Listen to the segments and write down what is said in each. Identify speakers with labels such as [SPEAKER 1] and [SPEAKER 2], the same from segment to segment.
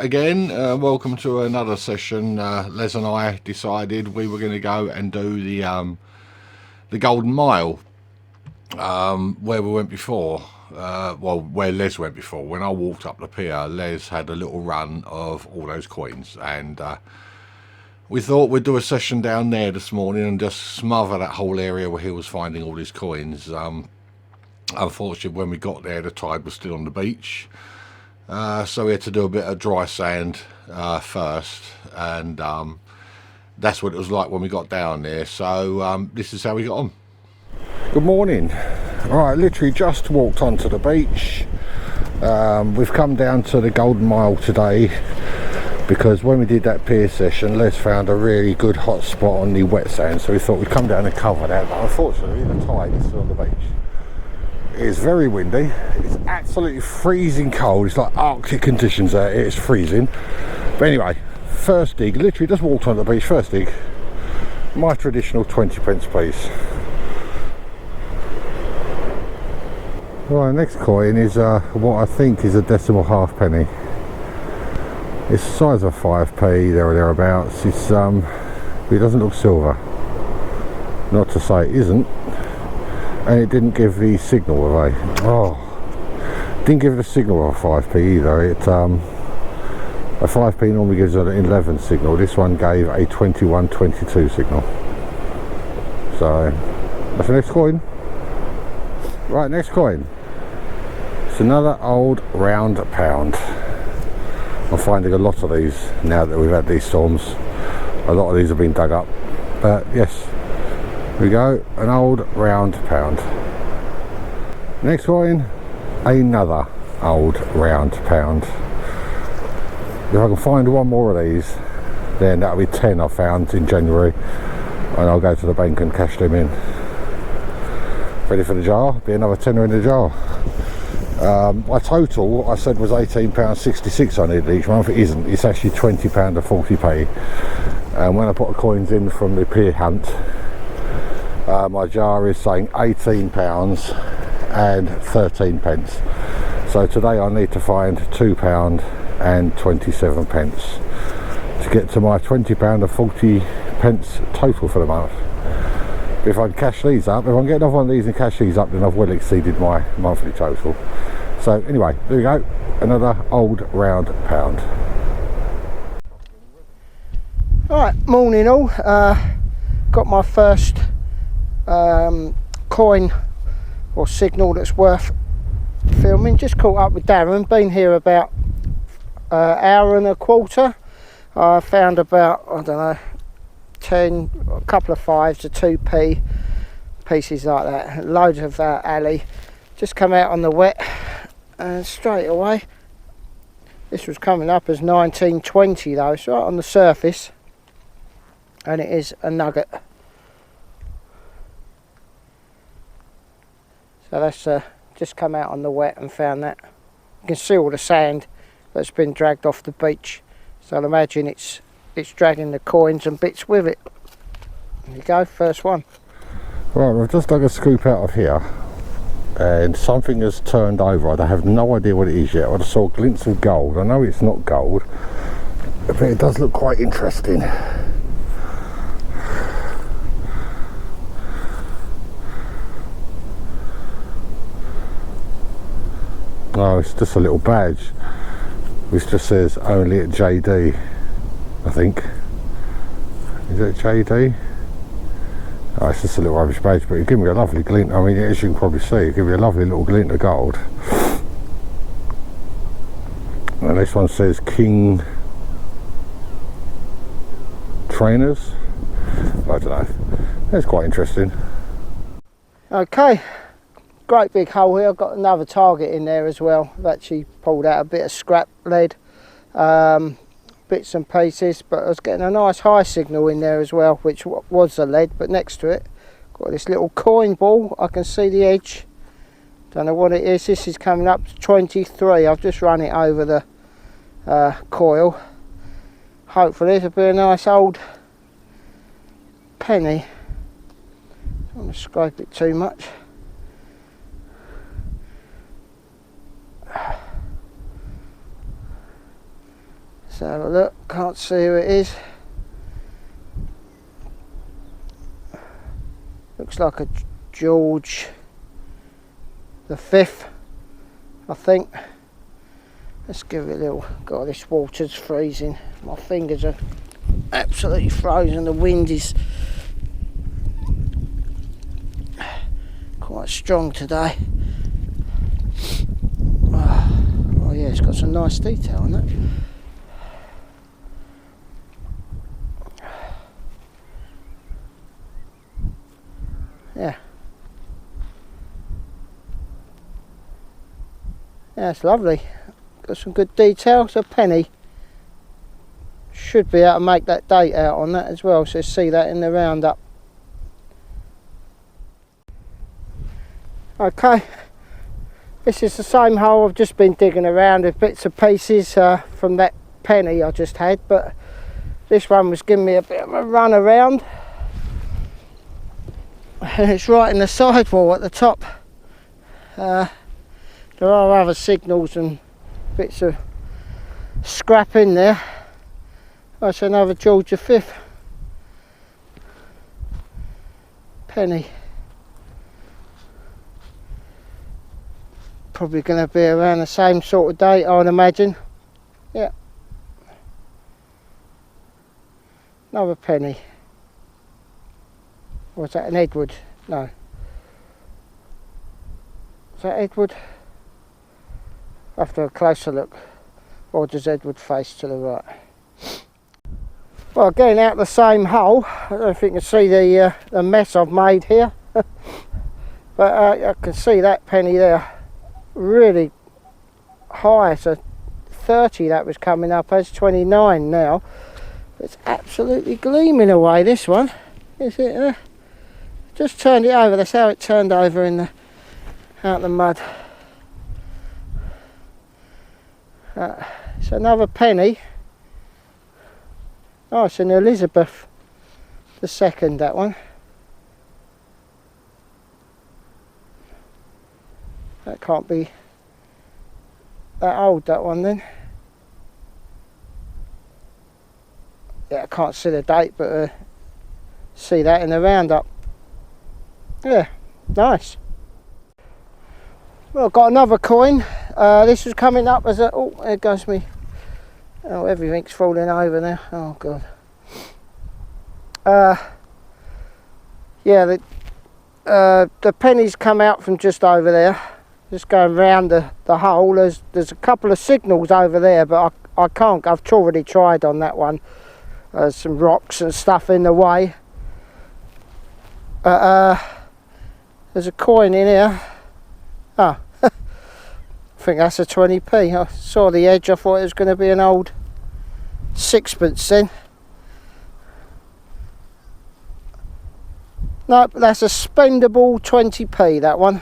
[SPEAKER 1] again. Welcome to another session. Les and I decided we were going to go and do the Golden Mile, where we went before. Well, where Les went before. When I walked up the pier, Les had a little run of all those coins, and we thought we'd do a session down there this morning and just smother that whole area where he was finding all his coins. Unfortunately, when we got there, the tide was still on the beach. So we had to do a bit of dry sand first, and that's what it was like when we got down there. So this is how we got on. Good morning. Right, literally just walked onto the beach. We've come down to the Golden Mile today because when we did that pier session, Les found a really good hot spot on the wet sand, so we thought we'd come down and cover that, but unfortunately the tide is still on the beach. It's very windy, it's absolutely freezing cold, it's like Arctic conditions out here, it's freezing. But anyway, first dig, literally just walked on the beach, first dig, my traditional 20p piece. Right, next coin is what I think is a decimal halfpenny. It's the size of a 5p, there or thereabouts. It's it doesn't look silver. Not to say it isn't. And it didn't give the signal away. Didn't give the signal of a 5p either. A 5p normally gives an 11 signal. This one gave a 21-22 signal. So that's the next coin. Right, next coin. It's another old round pound. I'm finding a lot of these now that we've had these storms. A lot of these have been dug up. But yes. Here we go, an old round pound. Next coin, another old round pound. If I can find one more of these, then that'll be 10 I found in January, and I'll go to the bank and cash them in. Ready for the jar, be another tenner in the jar. My total, I said, was £18.66 on it each month. It isn't, it's actually £20 and 40p. And when I put the coins in from the pier hunt, my jar is saying £18 and 13p. So today I need to find £2 and 27p to get to my £20 and 40p total for the month. If I can cash these up, if I can get another one of these and cash these up, then I've well exceeded my monthly total. So anyway, there we go, another old round pound.
[SPEAKER 2] Right, morning all. Got my first coin or signal that's worth filming. Just caught up with Darren, been here about an hour and a quarter. I found about, I don't know, 10, a couple of 5s, a 2p, pieces like that, loads of alley. Just come out on the wet and straight away, this was coming up as 1920 though, it's right on the surface, and it is a nugget. So that's just come out on the wet and found that. You can see all the sand that's been dragged off the beach. So I'll imagine it's dragging the coins and bits with it. There you go, first one.
[SPEAKER 1] Right, we've just dug a scoop out of here, and something has turned over. I have no idea what it is yet. I just saw glints of gold. I know it's not gold, but it does look quite interesting. Oh, it's just a little badge which just says only at JD, I think. Is it JD? Oh, it's just a little rubbish badge, but it gave me a lovely glint. I mean, as you can probably see, it gave me a lovely little glint of gold. And this one says King Trainers. I don't know. That's quite interesting.
[SPEAKER 2] Okay. Great big hole here. I've got another target in there as well. I've actually pulled out a bit of scrap lead, bits and pieces, but I was getting a nice high signal in there as well, which was the lead, but next to it got this little coin ball. I can see the edge, don't know what it is. This is coming up to 23. I've just run it over the coil. Hopefully it'll be a nice old penny. Don't want to scrape it too much. Let's have a look. Can't see who it is. Looks like a George V, I think. Let's give it a little. God, this water's freezing. My fingers are absolutely frozen. The wind is quite strong today. Oh yeah, it's got some nice detail on it. Yeah. Yeah, it's lovely. Got some good detail. It's a penny. Should be able to make that date out on that as well, so see that in the roundup. Okay, this is the same hole. I've just been digging around with bits and pieces from that penny I just had, but this one was giving me a bit of a run around. And it's right in the sidewall at the top. There are other signals and bits of scrap in there. That's another George V penny. Probably going to be around the same sort of date, I'd imagine. Yeah. Another penny. Or is that an Edward? No. Is that Edward? I'll have to have a closer look. Or does Edward face to the right? Well, getting out the same hole. I don't know if you can see the mess I've made here. But I can see that penny there. Really high. So 30 that was coming up as 29 now. It's absolutely gleaming away, this one. Is it? Just turned it over. That's how it turned over in the out the mud. It's another penny. Oh, it's an Elizabeth II, that one. That can't be that old, that one then. Yeah, I can't see the date, but see that in the roundup. Yeah, nice. Well, I've got another coin. This was coming up as a... Oh, there goes me. Oh, everything's falling over now. Oh, God. Yeah, the pennies come out from just over there. Just going round the hole. There's a couple of signals over there, but I can't. I've already tried on that one. There's some rocks and stuff in the way. There's a coin in here. Oh, I think that's a 20p. I saw the edge. I thought it was going to be an old sixpence then. No, that's a spendable 20p, that one.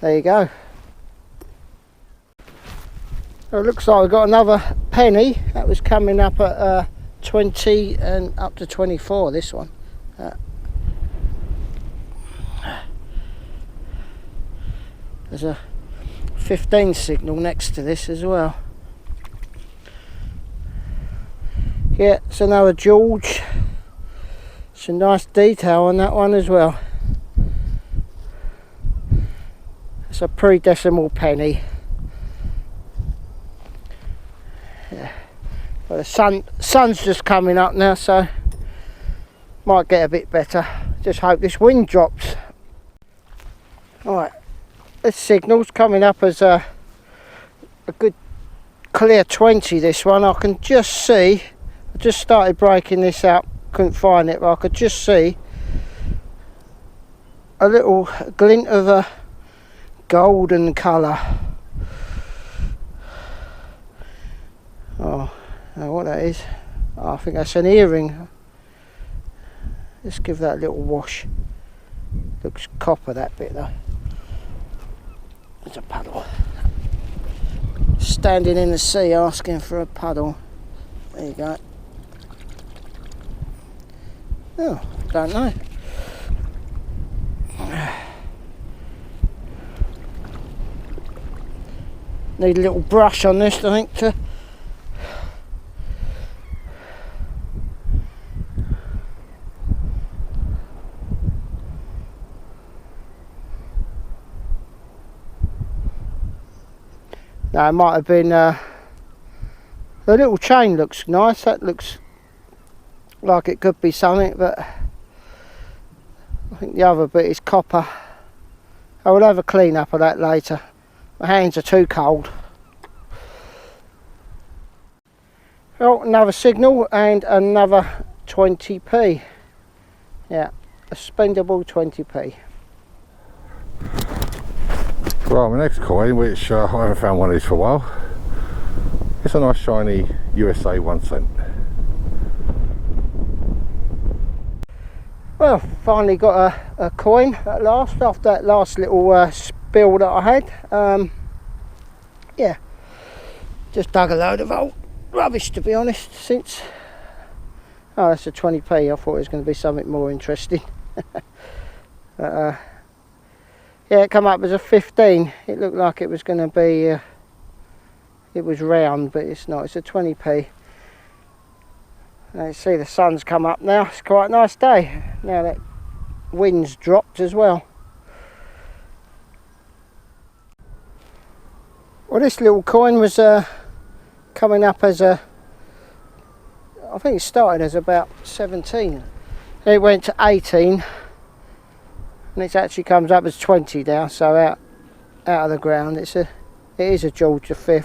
[SPEAKER 2] There you go. It looks like we've got another penny. That was coming up at 20 and up to 24, this one. There's a 15 signal next to this as well. Yeah, it's another George. Some nice detail on that one as well. It's a pre-decimal penny. Yeah. Well, the sun's just coming up now, so might get a bit better. Just hope this wind drops. Alright, this signal's coming up as a good clear 20, this one. I can just see, I just started breaking this up, couldn't find it, but I could just see a little glint of a golden colour. Oh, now what that is? Oh, I think that's an earring. Let's give that a little wash. Looks copper, that bit though. There's a puddle. Standing in the sea asking for a puddle. There you go. Oh, don't know. Need a little brush on this, I think, to Now it might have been the little chain looks nice. That looks like it could be something, but I think the other bit is copper. I will have a clean up of that later. My hands are too cold. Oh, another signal and another 20p. Yeah, a spendable 20p.
[SPEAKER 1] Right, my next coin, which I haven't found one of these for a while. It's a nice shiny USA 1 cent.
[SPEAKER 2] Well, finally got a coin at last, after that last little spill that I had. Yeah, just dug a load of old rubbish, to be honest, since... Oh, that's a 20p. I thought it was going to be something more interesting. Yeah, it came up as a 15. It looked like it was going to be... it was round, but it's not. It's a 20p. Now you see the sun's come up now. It's quite a nice day. Now that wind's dropped as well. Well, this little coin was coming up as a... I think it started as about 17. It went to 18. And it actually comes up as 20 now. So out of the ground. It is a George V.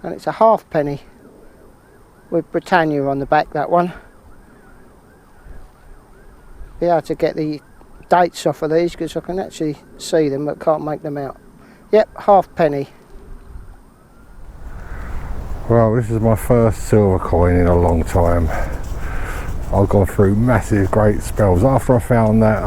[SPEAKER 2] And it's a halfpenny. With Britannia on the back, that one. Be able to get the dates off of these because I can actually see them but can't make them out. Yep, halfpenny.
[SPEAKER 1] Well, this is my first silver coin in a long time. I've gone through massive great spells. After I found that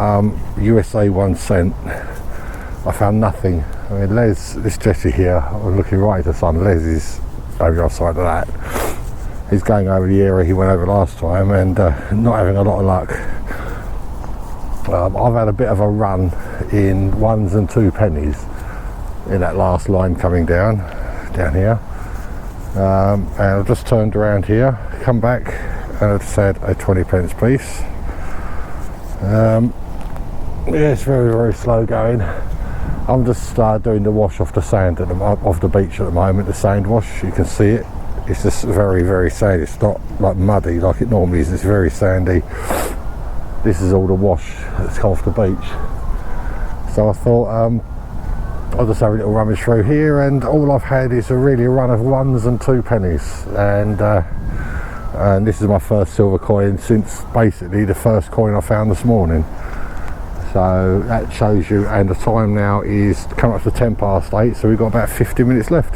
[SPEAKER 1] USA 1 cent, I found nothing. I mean, Les, this Jesse here, I'm looking right into the sun. Les is over the other side of that. He's going over the area he went over last time and not having a lot of luck. I've had a bit of a run in 1s and 2 pennies in that last line coming down here. And I've just turned around here, come back, and I've just had a 20p piece. Yeah, it's very, very slow going. I'm just doing the wash off the sand off the beach at the moment, the sand wash. You can see it. It's just very, very sandy. It's not like muddy like it normally is. It's very sandy. This is all the wash that's come off the beach. So I thought I'll just have a little rummage through here, and all I've had is a run of 1s and 2 pennies, and this is my first silver coin since basically the first coin I found this morning. So that shows you, and the time now is coming up to 10:08, so we've got about 50 minutes left.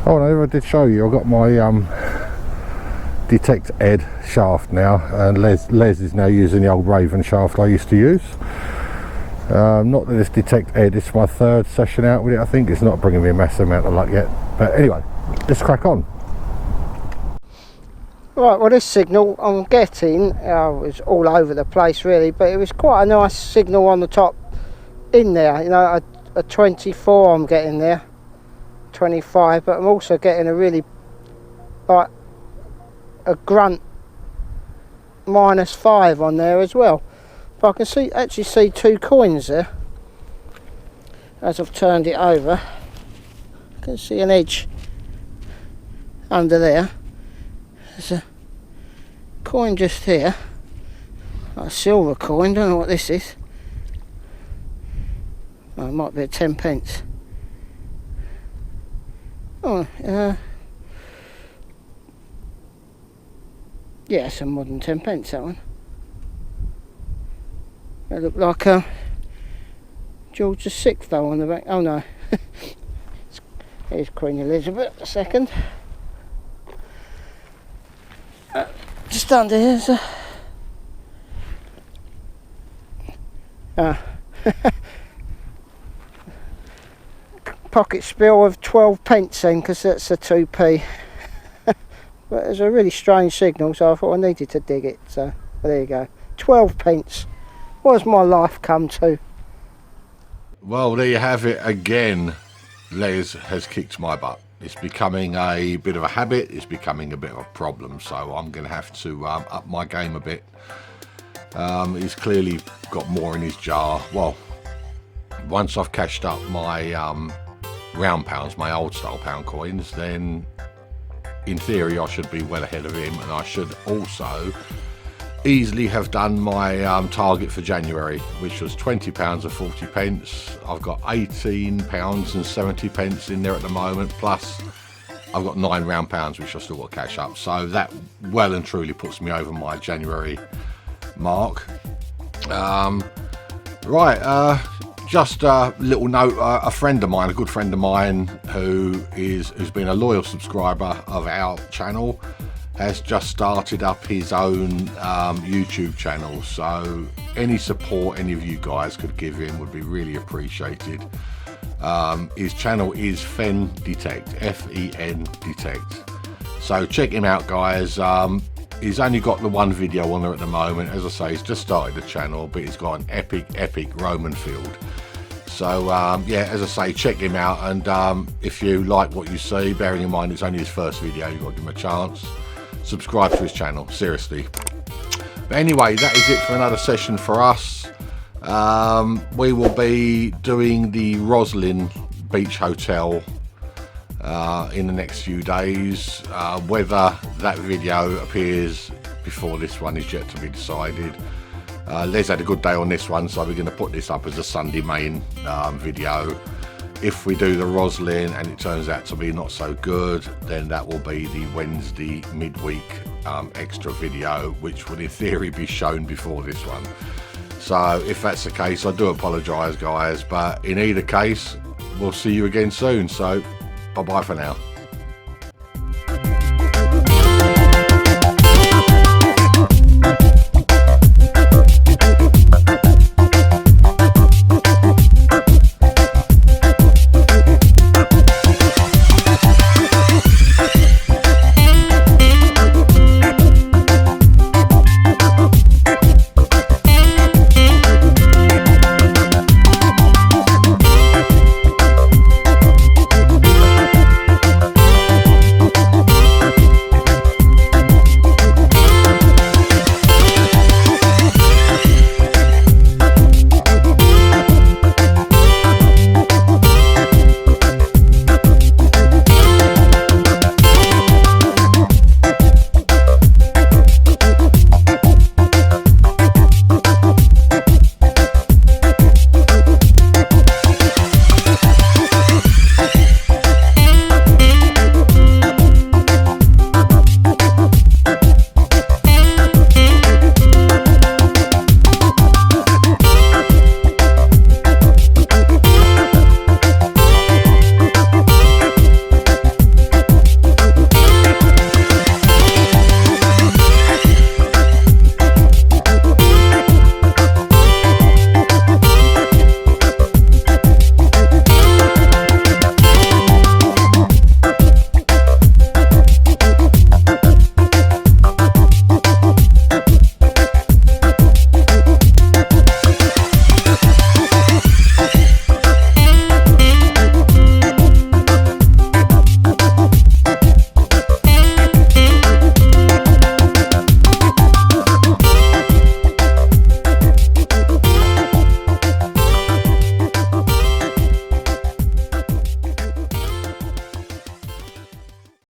[SPEAKER 1] Oh no, I did show you, I've got my Detect Ed shaft now, and Les is now using the old Raven shaft I used to use. Not that it's Detect Ed, it's my 3rd session out with it. I think it's not bringing me a massive amount of luck yet, but anyway, let's crack on.
[SPEAKER 2] Right, well, this signal I'm getting was all over the place really, but it was quite a nice signal on the top in there. You know, a 24 I'm getting there, 25, but I'm also getting a really, like, a grunt -5 on there as well. But I can actually see 2 coins there as I've turned it over. I can see an edge under there. There's a coin just here, like a silver coin. Don't know what this is. Oh, it might be a 10p. Oh, yeah, it's a modern 10p, that one. They look like a George VI though on the back. Oh no, here's Queen Elizabeth II. Just under here, so. Pocket spill of 12p then, because that's a 2p. But it's a really strange signal, so I thought I needed to dig it. So there you go, 12p. What has my life come to?
[SPEAKER 3] Well, there you have it again. Les has kicked my butt. It's becoming a bit of a habit. It's becoming a bit of a problem. So I'm going to have to up my game a bit. He's clearly got more in his jar. Well, once I've cashed up my round pounds, my old style pound coins, then in theory I should be well ahead of him, and I should also easily have done my target for January, which was £20 and 40 pence. I've got £18 and 70 pence in there at the moment, plus I've got 9 round pounds which I've still got to cash up, so that well and truly puts me over my January mark. Just a little note, a friend of mine, a good friend of mine who's been a loyal subscriber of our channel, has just started up his own YouTube channel, so any support any of you guys could give him would be really appreciated. His channel is Fen Detect, F-E-N Detect, so check him out, guys. He's only got the one video on there at the moment. As I say, he's just started the channel, but he's got an epic Roman field. So yeah, as I say, check him out, and if you like what you see, bearing in mind it's only his first video, you've got to give him a chance. Subscribe to his channel, seriously. But anyway, that is it for another session for us. We will be doing the Roslin Beach Hotel in the next few days. Whether that video appears before this one is yet to be decided. Les had a good day on this one, so we're going to put this up as a Sunday main video. If we do the Roslin and it turns out to be not so good, then that will be the Wednesday midweek extra video, which would in theory be shown before this one. So if that's the case, I do apologise, guys, but in either case, we'll see you again soon. So bye bye for now.